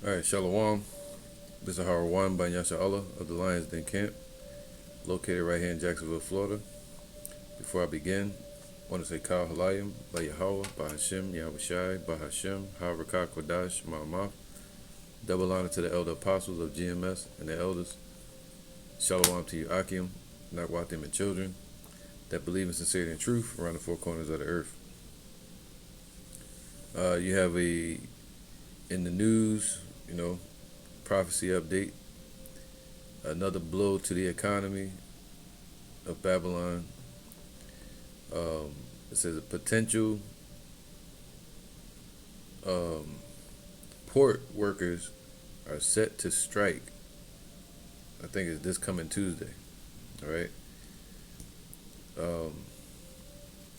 All right, Shalom. This is Harawan by Yasha Allah of the Lions Den Camp, located right here in Jacksonville, Florida. Before I begin, I want to say Kal Halayim, by Yahweh, by Hashem, Yahweh Shai, by Hashem, Harakah Kodash, Ma'amah. Double honor to the elder apostles of GMS and the elders. Shalom to you, Akim, Nakwatim, and children that believe in sincerity and truth around the four corners of the earth. You have in the news, prophecy update, another blow to the economy of Babylon. It says a potential port workers are set to strike. I think it's this coming Tuesday. All right.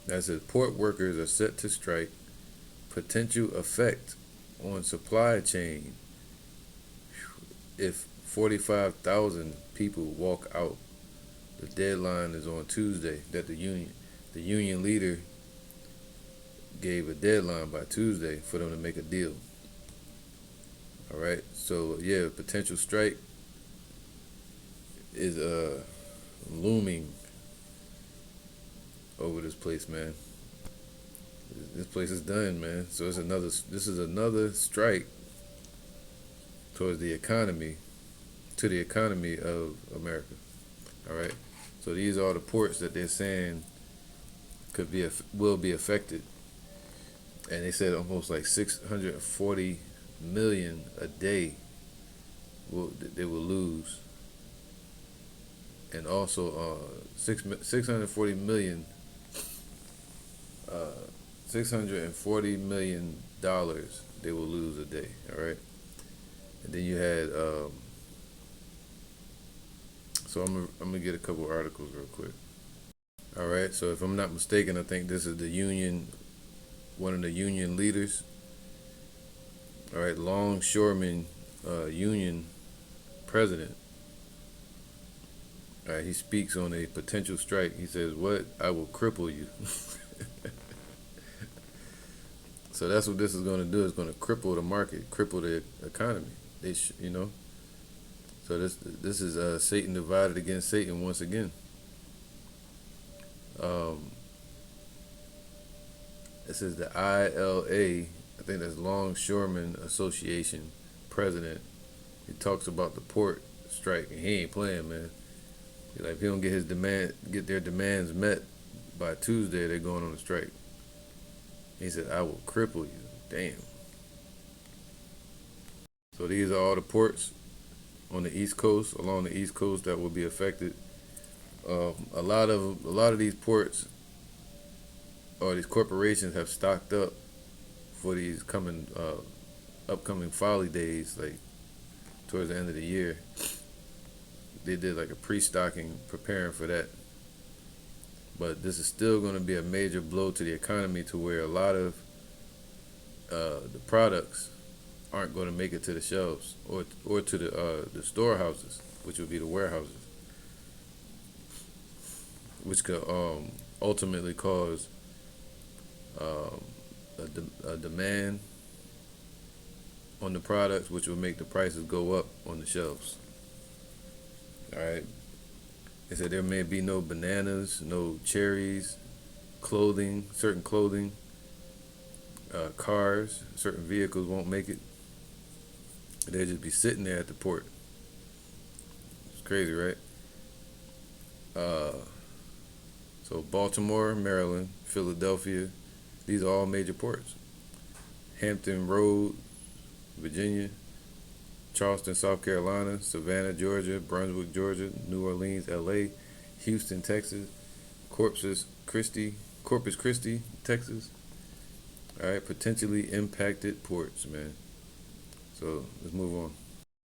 That says port workers are set to strike. Potential effect on supply chain if 45,000 people walk out. The deadline is on Tuesday. That the union leader gave a deadline by Tuesday for them to make a deal. All right. So yeah, potential strike is looming over this place, man. This place is done, man. So this is another strike towards the economy, to the economy of America. All right. So these are the ports that they're saying will be affected, and they said almost like 640 million a day they will lose, and also 640 million. $640 million they will lose a day. All right. And then you had so I'm gonna get a couple articles real quick. All right. So if I'm not mistaken, I think this is the union, one of the union leaders. All right, longshoreman union president. All right, he speaks on a potential strike. He says, "What? I will cripple you." So that's what this is going to do. It's going to cripple the market, cripple the economy. So this is Satan divided against Satan once again. This is the ILA. I think that's Longshoremen Association president. He talks about the port strike, and he ain't playing, man. Like, if he don't get their demands met by Tuesday, they're going on a strike. He said, "I will cripple you." Damn. So these are all the ports on the East Coast, along the East Coast, that will be affected. A lot of these ports or these corporations have stocked up for these upcoming folly days, like towards the end of the year. They did like a pre-stocking, preparing for that. But this is still going to be a major blow to the economy, to where a lot of the products aren't going to make it to the shelves or to the storehouses, which would be the warehouses, which could ultimately cause a demand on the products, which will make the prices go up on the shelves. All right. They said there may be no bananas, no cherries, certain clothing, cars, certain vehicles won't make it. They'll just be sitting there at the port. It's crazy, right? So Baltimore, Maryland, Philadelphia, these are all major ports. Hampton Road, Virginia, Charleston, South Carolina, Savannah, Georgia, Brunswick, Georgia, New Orleans, LA, Houston, Texas, Corpus Christi, Texas. All right, potentially impacted ports, man. So let's move on.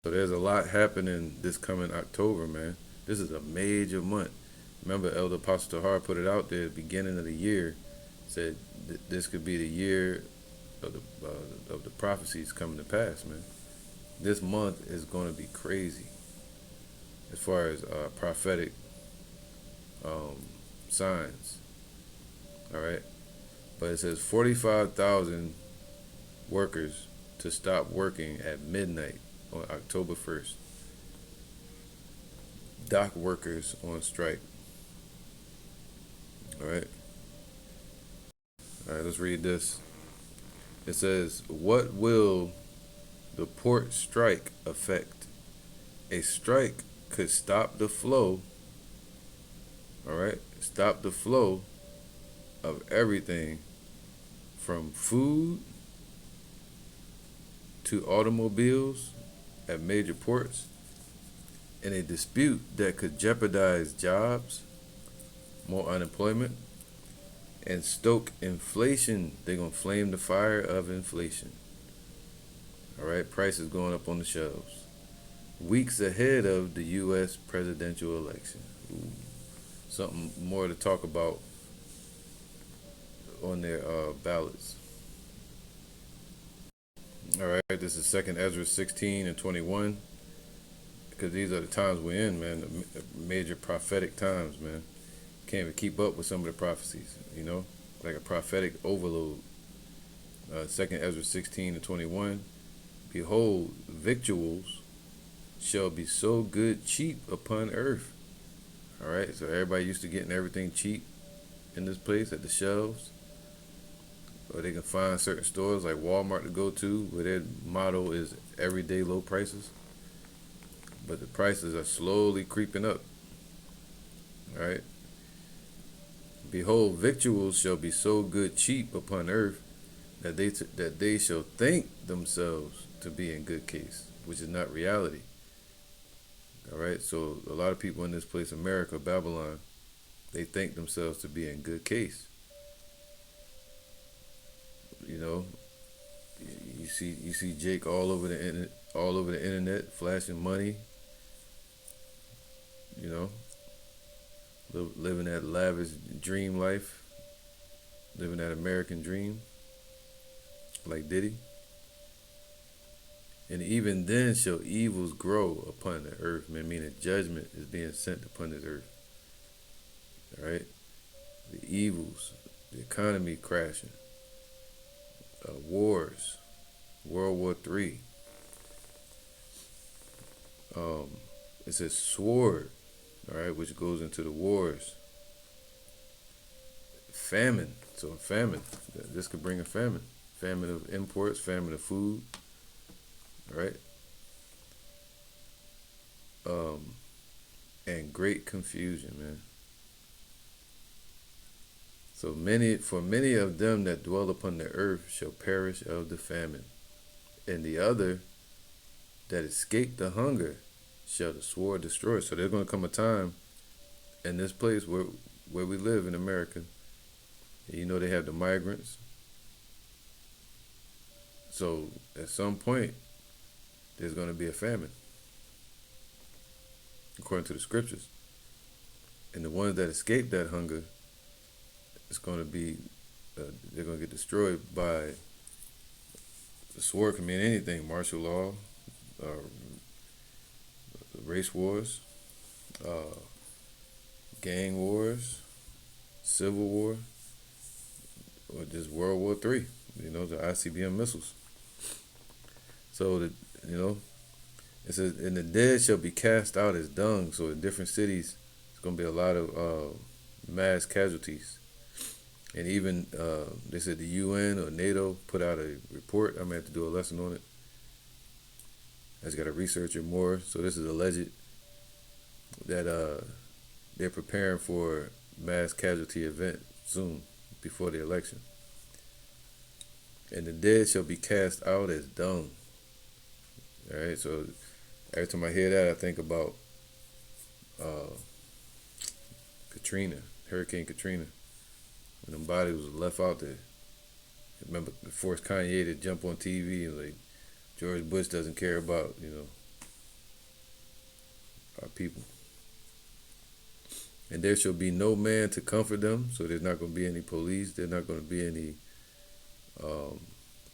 So there's a lot happening this coming October, man. This is a major month. Remember, Elder Apostle Tahar put it out there at the beginning of the year, said this could be the year of the prophecies coming to pass, man. This month is going to be crazy as far as prophetic signs. All right. But it says 45,000 workers to stop working at midnight on October 1st. Dock workers on strike. All right. All right, let's read this. It says, "What will the port strike affect? A strike could stop the flow, all right? Stop the flow of everything from food to automobiles at major ports in a dispute that could jeopardize jobs, more unemployment, and stoke inflation. They're going to flame the fire of inflation. All right, prices going up on the shelves. Weeks ahead of the U.S. presidential election." Ooh, something more to talk about on their ballots. All right, this is Second Ezra 16 and 21, because these are the times we're in, man. The major prophetic times, man. Can't even keep up with some of the prophecies, like a prophetic overload. Second Ezra 16 and 21. "Behold, victuals shall be so good cheap upon earth." All right, so everybody used to getting everything cheap in this place at the shelves, or they can find certain stores like Walmart to go to where their motto is everyday low prices, but the prices are slowly creeping up. All right. "Behold, victuals shall be so good cheap upon earth that they shall think themselves to be in good case," which is not reality. All right, so a lot of people in this place, America, Babylon, they think themselves to be in good case. You know, you see Jake all over the internet, flashing money. You know, living that lavish dream life, living that American dream, like Diddy. "And even then shall evils grow upon the earth," man, meaning judgment is being sent upon this earth. All right, the evils, the economy crashing, wars, World War III. It says sword, all right, which goes into the wars. Famine, so a famine. This could bring a famine. Famine of imports, famine of food, all right. And great confusion, man. "So many of them that dwell upon the earth shall perish of the famine, and the other that escape the hunger shall the sword destroy." So there's going to come a time in this place where we live in America. They have the migrants. So at some point, there's going to be a famine, according to the scriptures. And the ones that escape that hunger, it's going to be, they're going to get destroyed by the sword. Can mean anything: martial law, race wars, gang wars, civil war, or just World War III. The ICBM missiles. So it says, "And the dead shall be cast out as dung." So in different cities, it's going to be a lot of mass casualties. And even they said the UN or NATO put out a report. I'm gonna have to do a lesson on it. I just got to research it more. So this is alleged that they're preparing for mass casualty event soon, before the election. "And the dead shall be cast out as dung." All right. So every time I hear that, I think about Katrina, Hurricane Katrina, when them bodies was left out there. I remember forced Kanye to jump on TV and like, George Bush doesn't care about our people. "And there shall be no man to comfort them." So there's not going to be any police. There's not going to be any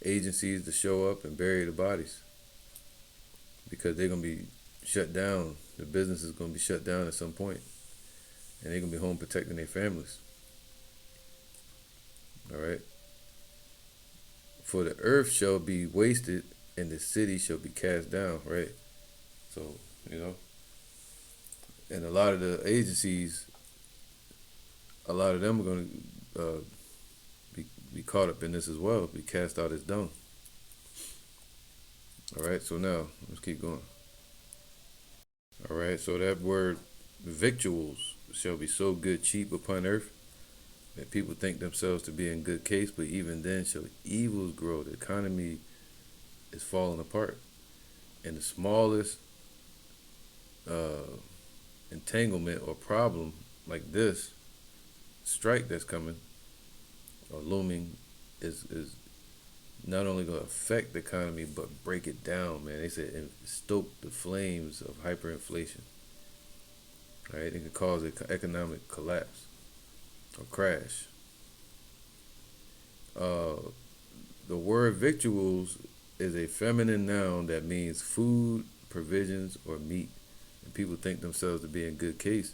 agencies to show up and bury the bodies, because they're going to be shut down. The business is going to be shut down at some point, and they're going to be home protecting their families. All right. For the earth shall be wasted, and the city shall be cast down. Right. So you know, and a lot of the agencies, a lot of them are going to be caught up in this as well. Be cast out as dung. All right. So now let's keep going. All right. So that word victuals shall be so good cheap upon earth that people think themselves to be in good case, but even then shall evils grow. The economy is falling apart, and the smallest uh, entanglement or problem like this strike that's coming or looming is not only going to affect the economy but break it down, man. They said and stoke the flames of hyperinflation. Right, it can cause an economic collapse or crash. Uh, the word victuals is a feminine noun that means food, provisions, or meat. And people think themselves to be in good case,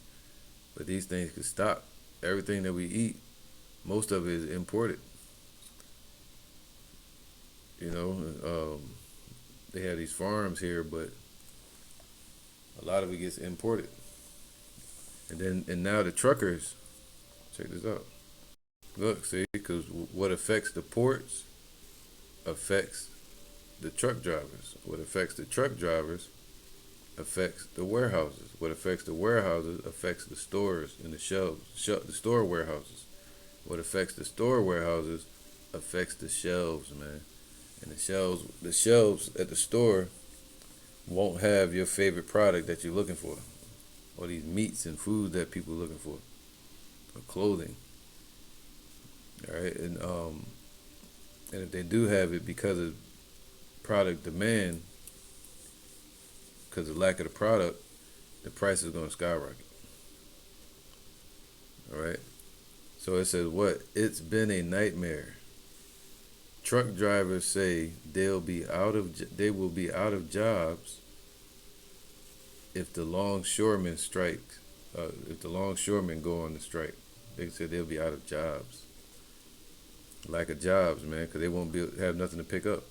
but these things could stop. Everything that we eat, most of it is imported. You know, they have these farms here, but a lot of it gets imported. And now the truckers, check this out. Look, see, because what affects the ports affects the truck drivers. What affects the truck drivers affects the warehouses. What affects the warehouses affects the stores and the shelves, the store warehouses. What affects the store warehouses affects the shelves, man. And the shelves at the store won't have your favorite product that you're looking for, or these meats and food that people are looking for, or clothing. All right, and if they do have it because of product demand, because of lack of the product, the price is going to skyrocket. All right. So it says what? It's been a nightmare. Truck drivers say they will be out of jobs if the longshoremen strike. If the longshoremen go on the strike, they said they'll be out of jobs. Lack of jobs, man, because they won't have nothing to pick up.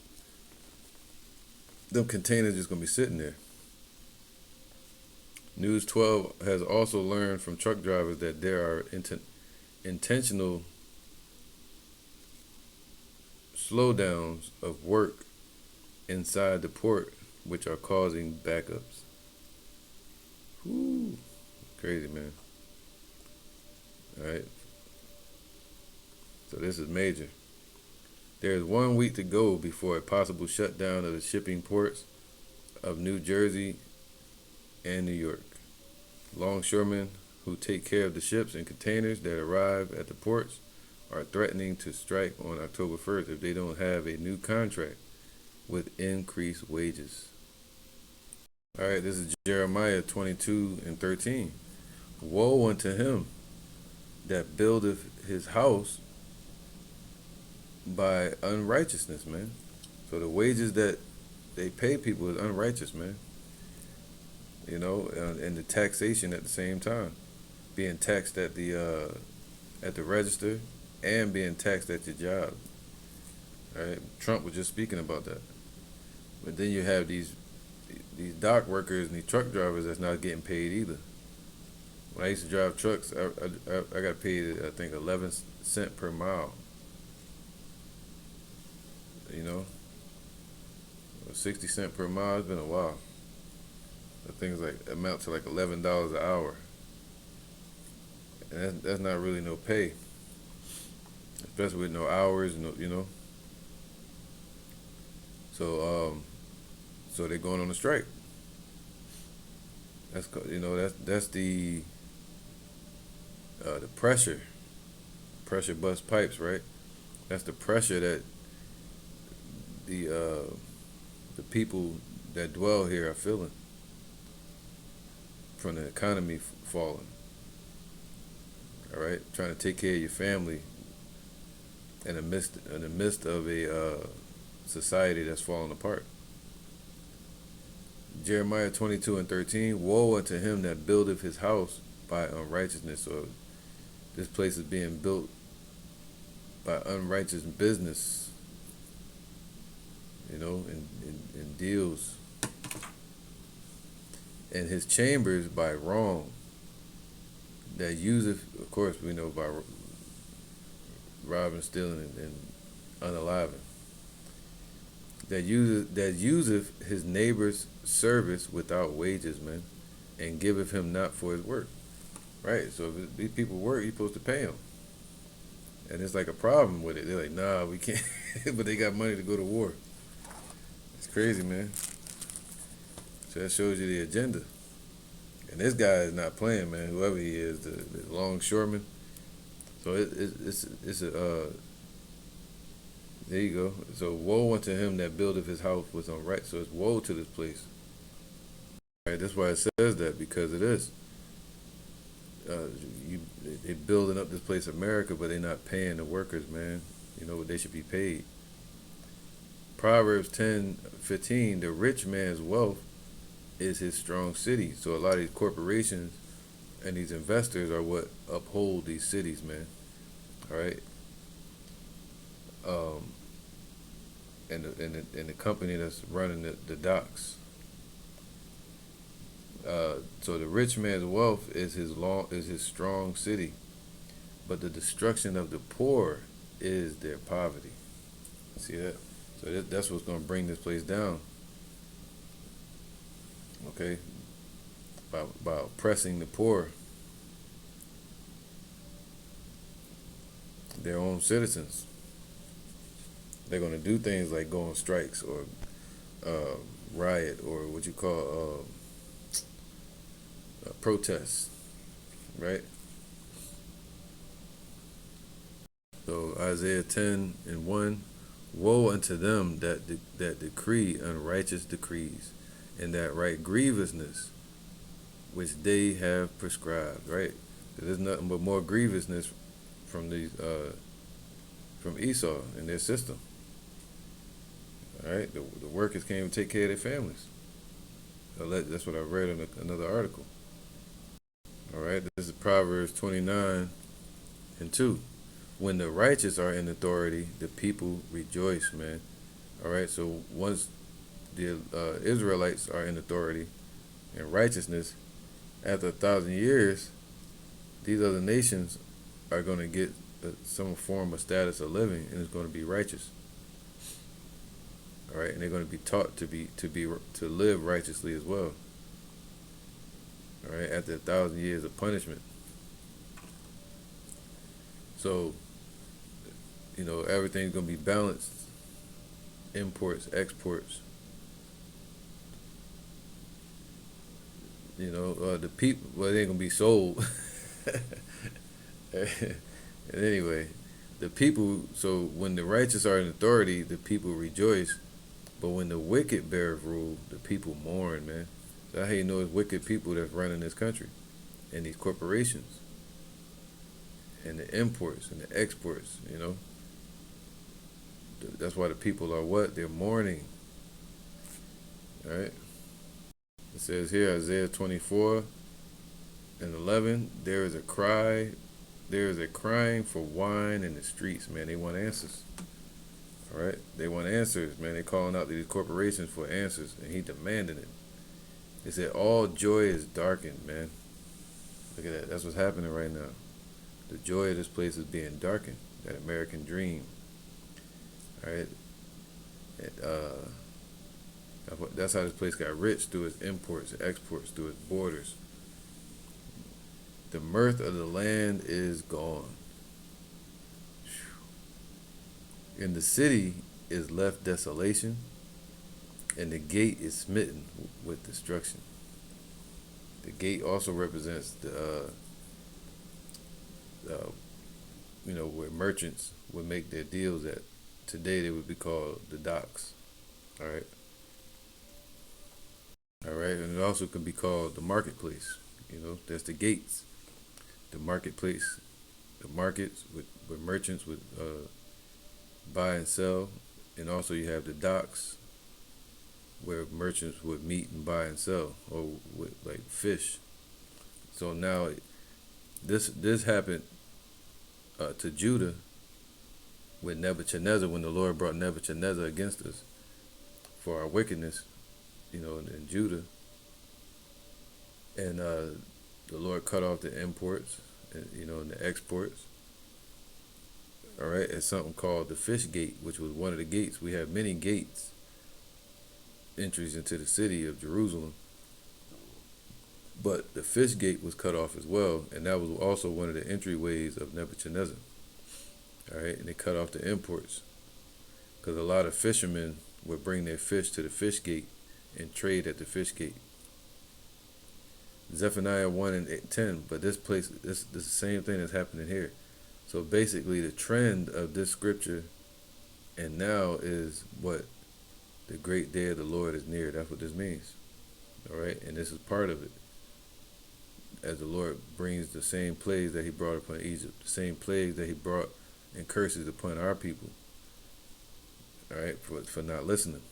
Them containers just gonna be sitting there. News 12 has also learned from truck drivers that there are intentional slowdowns of work inside the port, which are causing backups. Whoo, crazy, man. All right. So this is major. There is 1 week to go before a possible shutdown of the shipping ports of New Jersey and New York. Longshoremen who take care of the ships and containers that arrive at the ports are threatening to strike on October 1st if they don't have a new contract with increased wages. All right, this is Jeremiah 22:13. Woe unto him that buildeth his house by unrighteousness, man. So the wages that they pay people is unrighteous, man. You know, and the taxation at the same time, being taxed at the register and being taxed at your job. All right, Trump was just speaking about that. But then you have these dock workers and these truck drivers that's not getting paid either. When I used to drive trucks, I got paid I think 11 cents per mile. You know, 60 cents per mile. It's been a while. The things like amount to like $11 an hour, and that's not really no pay, especially with no hours, no, you know. So they're going on a strike. That's the pressure bust pipes, right? That's the pressure that the people that dwell here are feeling from the economy falling. All right, trying to take care of your family in the midst of a society that's falling apart. Jeremiah 22:13. Woe unto him that buildeth his house by unrighteousness. So this place is being built by unrighteous business. and deals, and his chambers by wrong, that useth, of course, we know by robbing, stealing, and unaliving, that useth his neighbor's service without wages, man, and giveth him not for his work. Right. So if these people work, you're supposed to pay them, and it's like a problem with it. They're like, nah, we can't, but they got money to go to war. It's crazy, man. So that shows you the agenda. And this guy is not playing, man. Whoever he is, the longshoreman. So it's a there you go. So woe unto him that buildeth his house was unright. So it's woe to this place. Right. That's why it says that, because it is. You they building up this place America, but they're not paying the workers, man. You know what they should be paid. Proverbs 10:15, the rich man's wealth is his strong city. So a lot of these corporations and these investors are what uphold these cities, man. All right. Um, and the company that's running the docks. So the rich man's wealth is his strong city, but the destruction of the poor is their poverty. See that? So that's what's going to bring this place down. Okay, by oppressing the poor, their own citizens. They're going to do things like go on strikes or riot, or what you call protests, right? So Isaiah 10:1, woe unto them that decree unrighteous decrees, and that write grievousness which they have prescribed. Right? There's nothing but more grievousness from these from Esau and their system. All right, the workers can't even take care of their families. So that's what I read in another article. All right, this is Proverbs 29:2. When the righteous are in authority, the people rejoice, man. All right, so once the Israelites are in authority and righteousness, after 1,000 years, these other nations are going to get some form of status of living, and it's going to be righteous. All right, and they're going to be taught to live righteously as well. All right, after 1,000 years of punishment. So, everything's going to be balanced. Imports, exports. The people, well, they ain't going to be sold. And anyway, the people, so when the righteous are in authority, the people rejoice. But when the wicked bear rule, the people mourn, man. That's how you know it's wicked people that's running this country, and these corporations, and the imports and the exports. That's why the people are what? They're mourning. All right. It says here, Isaiah 24:11. There is a crying for wine in the streets, man. They want answers. All right. They want answers, man. They calling out to these corporations for answers, and he demanding it. They said all joy is darkened, man. Look at that. That's what's happening right now. The joy of this place is being darkened. That American dream. All right. That's how this place got rich, through its imports and exports, through its borders. The mirth of the land is gone. In the city is left desolation, and the gate is smitten with destruction. The gate also represents the where merchants would make their deals at. Today they would be called the docks. All right. All right, and it also can be called the marketplace. That's the gates, the marketplace, the markets where merchants would buy and sell, and also you have the docks where merchants would meet and buy and sell, or with like fish. So now this happened to Judah with Nebuchadnezzar, when the Lord brought Nebuchadnezzar against us. for our wickedness, in Judah. And the Lord cut off the imports, and the exports. All right, it's something called the fish gate, which was one of the gates. We have many gates, entries into the city of Jerusalem, but the fish gate was cut off as well, and that was also one of the entryways of Nebuchadnezzar. All right, and they cut off the imports because a lot of fishermen would bring their fish to the fish gate and trade at the fish gate. Zephaniah 1 and 10, but this place, this the same thing that's happening here. So basically, the trend of this scripture and now is what the great day of the Lord is near. That's what this means. All right, and this is part of it. As the Lord brings the same plagues that he brought upon Egypt, the same plagues that he brought and curses upon our people. All right, for not listening.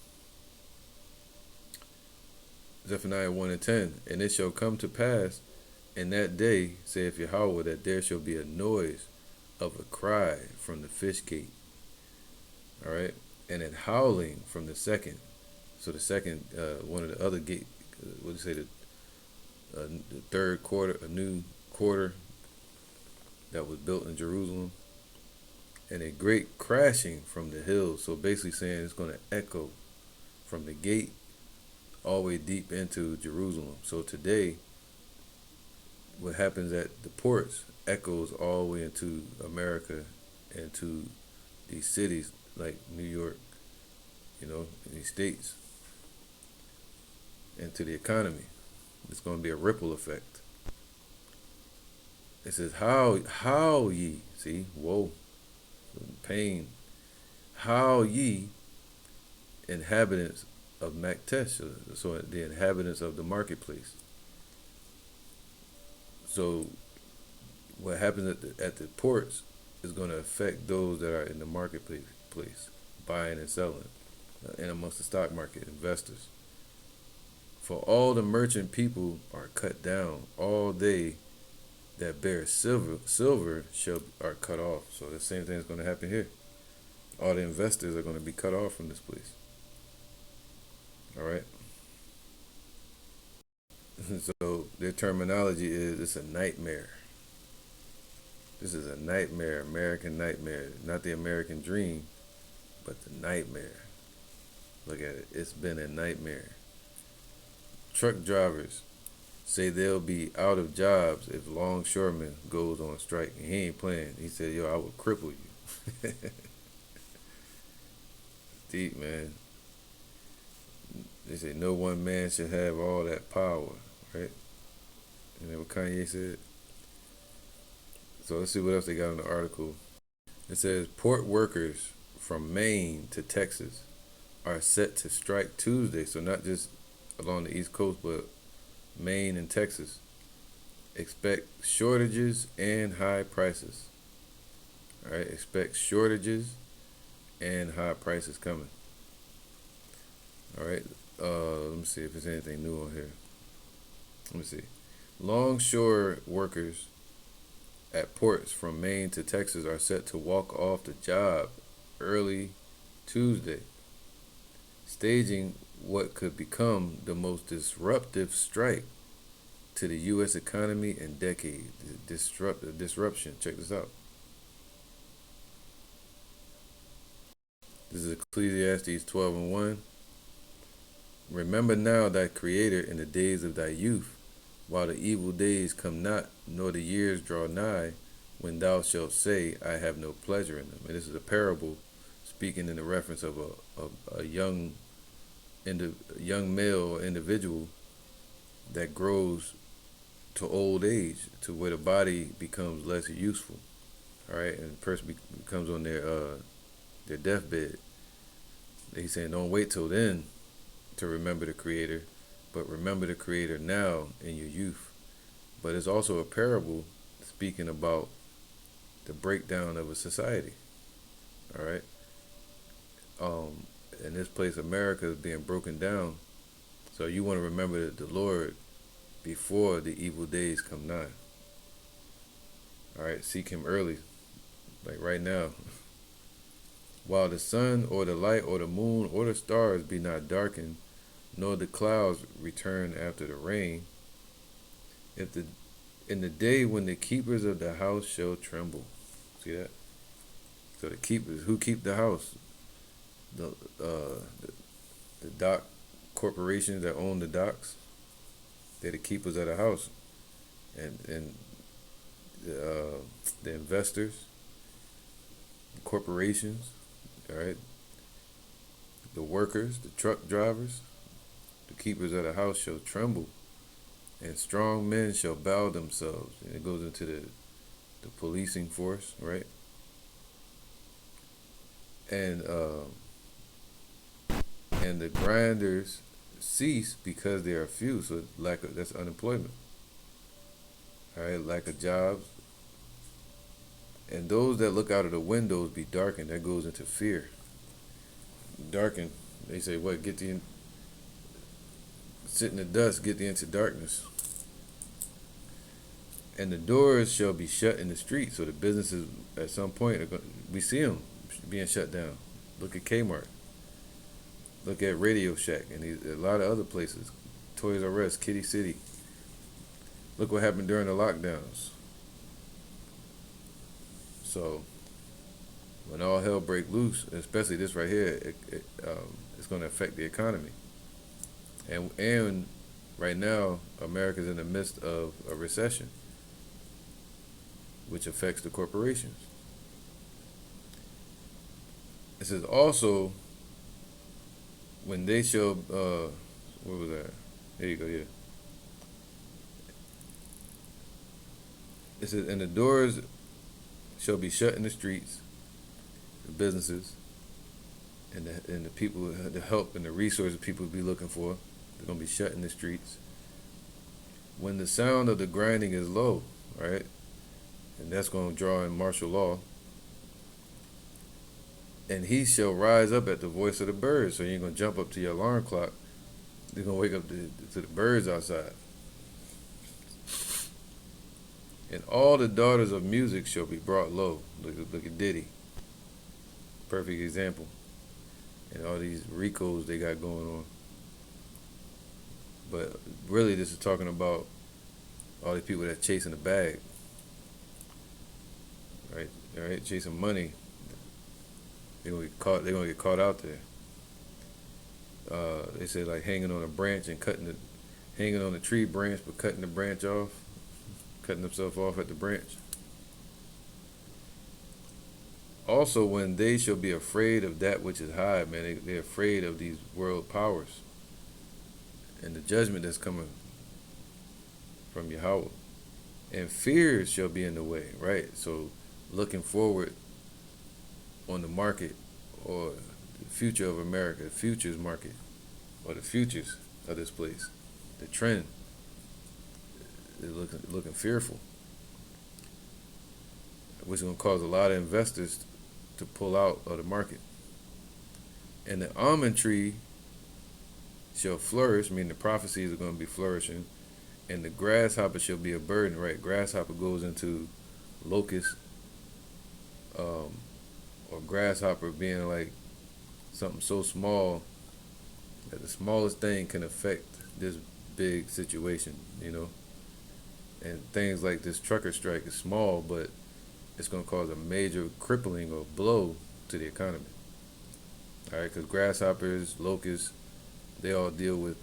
Zephaniah 1 and 10, and it shall come to pass in that day, saith Yahweh, that there shall be a noise of a cry from the fish gate. All right, and an howling from the second. So the second, one of the other gate, what do you say, the third quarter, a new quarter that was built in Jerusalem, and a great crashing from the hills. So basically saying it's going to echo from the gate all the way deep into Jerusalem. So today, what happens at the ports echoes all the way into America and to these cities like New York, in these states, and to the economy. It's going to be a ripple effect. It says, how ye, see, whoa, pain, how ye inhabitants of Maktesh, so the inhabitants of the marketplace. So what happens at the ports is going to affect those that are in the marketplace, buying and selling, and amongst the stock market investors. For all the merchant people are cut down, all they that bear silver are cut off. So the same thing is going to happen here. All the investors are going to be cut off from this place. All right. So their terminology is it's a nightmare. This is a nightmare, American nightmare, not the American dream, but the nightmare. Look at it. It's been a nightmare. Truck drivers say they'll be out of jobs if longshoreman goes on strike. And he ain't playing. He said, yo, I will cripple you. Deep, man. They say no one man should have all that power, right? And then what Kanye said. So let's see what else they got in the article. It says port workers from Maine to Texas are set to strike Tuesday. So not just along the East Coast, but Maine and Texas. Expect shortages and high prices. All right, expect shortages and high prices coming. All right, let me see if there's anything new on here. Let me see. Longshore workers at ports from Maine to Texas are set to walk off the job early Tuesday, staging what could become the most disruptive strike to the U.S. economy in decades. Disruption. Check this out. This is Ecclesiastes 12 and 1. Remember now thy Creator in the days of thy youth, while the evil days come not, nor the years draw nigh, when thou shalt say, I have no pleasure in them. And this is a parable speaking in the reference of a young male or individual that grows to old age, to where the body becomes less useful. All right, and the person becomes on their deathbed. He's saying, don't wait till then to remember the Creator, but remember the Creator now in your youth. But it's also a parable speaking about the breakdown of a society. All right. In this place, America is being broken down. So you want to remember the Lord before the evil days come nigh. All right, seek Him early, like right now. while the sun or the light or the moon or the stars be not darkened, nor the clouds return after the rain, if the in the day when the keepers of the house shall tremble. See that? So the keepers, who keep the house? The the dock corporations that own the docks, they're the keepers of the house, and the investors, corporations, all right, the workers, the truck drivers, the keepers of the house shall tremble, and strong men shall bow themselves. And it goes into the policing force, right? And and the grinders cease because they are few. So that's unemployment. All right, lack of jobs. And those that look out of the windows be darkened. That goes into fear. Darkened. They say, what? Sit in the dust, get thee into darkness. And the doors shall be shut in the street. So the businesses at some point, we see them being shut down. Look at Kmart. Look at Radio Shack and a lot of other places. Toys R Us, Kitty City. Look what happened during the lockdowns. So when all hell break loose, especially this right here, it's going to affect the economy. And right now, America's in the midst of a recession, which affects the corporations. It says also, when they shall, where was that? There you go, yeah. It says, and the doors shall be shut in the streets, the businesses, and the people, the help and the resources people be looking for, they're going to be shut in the streets. When the sound of the grinding is low, right? And that's going to draw in martial law. And he shall rise up at the voice of the birds. So you ain't going to jump up to your alarm clock. You're going to wake up to the birds outside. And all the daughters of music shall be brought low. Look at Diddy. Perfect example. And all these Ricos they got going on. But really this is talking about all these people that chasing the bag. Right? All right, chasing money. They're gonna get caught. They're gonna get caught out there. They say like hanging on a branch and hanging on a tree branch, but cutting the branch off, cutting themselves off at the branch. Also, when they shall be afraid of that which is high, man, they're afraid of these world powers and the judgment that's coming from Yahweh. And fears shall be in the way, right? So, looking forward on the market or the future of America, the futures market, or the futures of this place, the trend is looking fearful, which is going to cause a lot of investors to pull out of the market. And the almond tree shall flourish, meaning the prophecies are going to be flourishing, and the grasshopper shall be a burden, right? Grasshopper goes into locust, or grasshopper being like something so small that the smallest thing can affect this big situation, And things like this trucker strike is small, but it's going to cause a major crippling or blow to the economy. All right, because grasshoppers, locusts, they all deal with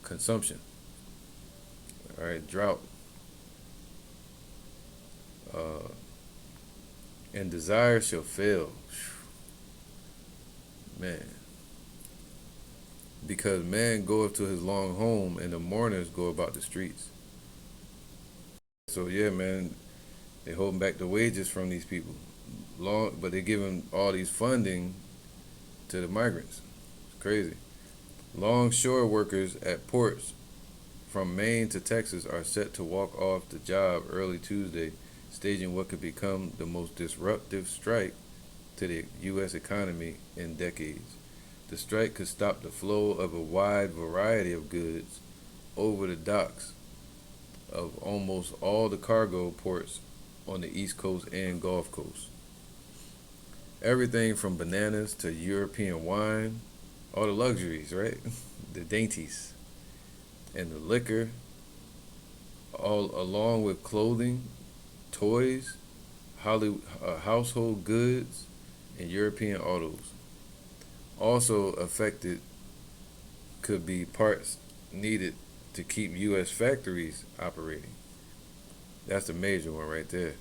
consumption. All right, drought. And desire shall fail. Man. Because man goeth to his long home, and the mourners go about the streets. So yeah, man, they holding back the wages from these people. But they giving all these funding to the migrants. It's crazy. Longshore workers at ports from Maine to Texas are set to walk off the job early Tuesday, staging what could become the most disruptive strike to the U.S. economy in decades. The strike could stop the flow of a wide variety of goods over the docks of almost all the cargo ports on the East Coast and Gulf Coast. Everything from bananas to European wine, all the luxuries, right? The dainties and the liquor, all along with clothing, toys, household goods, and European autos. Also affected could be parts needed to keep U.S. factories operating. That's the major one right there.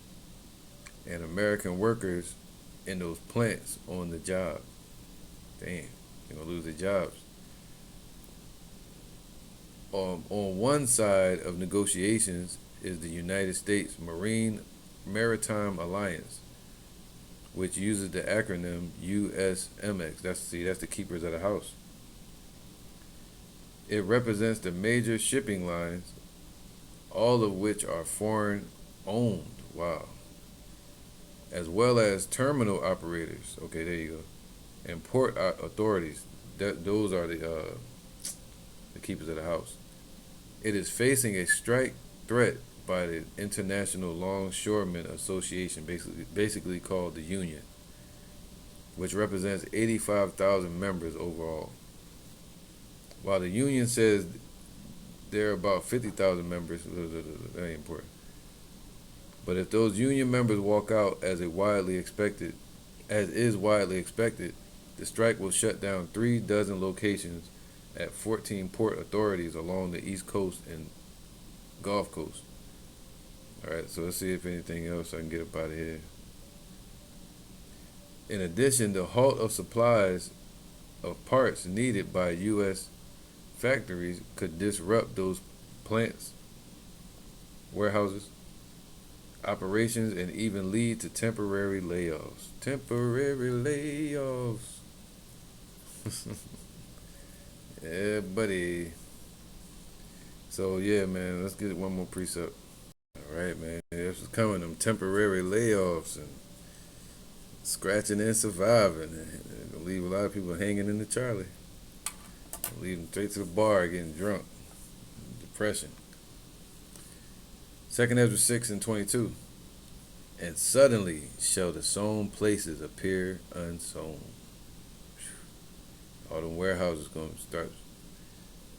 And American workers in those plants on the job. Damn, they're gonna lose their jobs. On one side of negotiations is the United States Maritime Alliance, which uses the acronym USMX. That's the keepers of the house. It represents the major shipping lines, all of which are foreign owned. Wow. As well as terminal operators. Okay, there you go. And port authorities. Those are the keepers of the house. It is facing a strike threat by the International Longshoremen Association, basically called the Union, which represents 85,000 members overall. While the Union says there are about 50,000 members, that ain't important. But if those union members walk out as is widely expected, the strike will shut down 36 locations at 14 port authorities along the East Coast and Gulf Coast. All right, so let's see if anything else I can get up out of here. In addition, the halt of supplies of parts needed by U.S. factories could disrupt those plants, warehouses, operations, and even lead to temporary layoffs. Temporary layoffs. Yeah, buddy. So yeah, man, let's get one more precept. All right, man. This is coming. Them temporary layoffs and scratching and surviving. And gonna leave a lot of people hanging in the Charlie. Leave them straight to the bar, getting drunk, depression. Second Ezra 6:22. And suddenly shall the sown places appear unsown. All them warehouses gonna start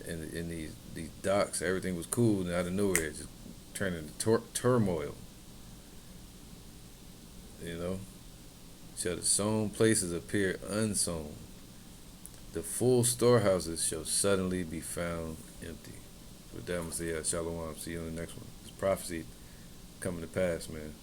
in these docks. Everything was cool, and out of nowhere, it just turned into turmoil. You know, shall the sown places appear unsown. The full storehouses shall suddenly be found empty. With that, I'm gonna say, Shalom. See you on the next one. It's prophecy coming to pass, man.